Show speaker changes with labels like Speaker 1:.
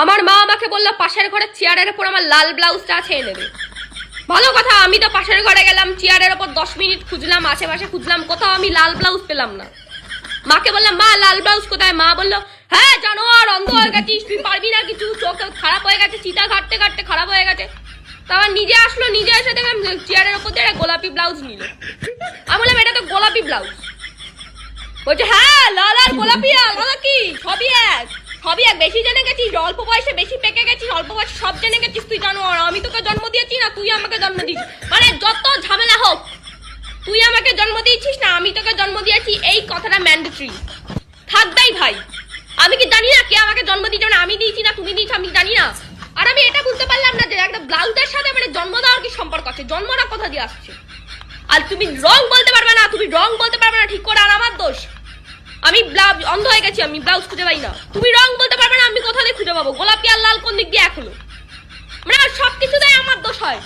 Speaker 1: আমার মা আমাকে বললো পাশের ঘরের চেয়ারের উপর আমার লাল ব্লাউজটা ছেড়ে নেবে। ভালো কথা, আমি তো পাশের ঘরে গেলাম, চেয়ারের ওপর 10 মিনিট খুঁজলাম, আশেপাশে খুঁজলাম, কোথাও আমি লাল ব্লাউজ পেলাম না। মাকে বললাম মা লাল ব্লাউজ কোথায়? মা বললো হ্যাঁ জানোয়ার, অন্ধ হয়ে গেছিস, তুই পারবি না কিছু, চোখ খারাপ হয়ে গেছে, চিতা ঘাটতে ঘাটতে খারাপ হয়ে গেছে। তারপর নিজে আসলো, নিজে এসে দেখলাম চেয়ারের ওপর দিয়ে গোলাপি ব্লাউজ নিল। আমি বললাম এটা তো গোলাপি ব্লাউজ। বলছে হ্যাঁ লাল আর গোলাপি আলাদা কি, সবই এক, সবই এক। বেশি জেনে গেছিস, অল্প বয়সে বেশি পেকে গেছিস, অল্প বয়সে সব জেনে গেছিস তুই। জানোয়ার, আমি তোকে জন্ম দিয়েছি না তুই আমাকে জন্ম দিয়েছিস, মানে যত ঝামেলা হোক তুই আমাকে জন্ম দিয়েছিস না আমি তোকে জন্ম দিয়েছি, এই কথাটা ম্যান্ডেটরি থাকবেই ভাই। আমি কি জানি না কে আমাকে জন্ম দিয়েছে, মানে আমি দিয়েছি না তুমি দিয়েছি আমি জানি না। আর আমি এটা বুঝতে পারলাম না যে একটা ব্লাউজের সাথে মানে জন্ম দেওয়ার কি সম্পর্ক আছে, জন্মটা কোথা দিয়ে আসছে? আর তুমি রং বলতে পারবে না, তুমি রং বলতে পারবে না ঠিক করে, আর আমার দোষ, আমি অন্ধ হয়ে গেছি, আমি ব্লাউজ খুঁজে পাই না। তুমি রং বলতে পারবে না, আমি কোথা দিয়ে খুঁজে পাবো? গোলাপি আর লাল কোন দিক দিয়ে এক হলো? মানে সবকিছুতেই আমার দোষ হয়।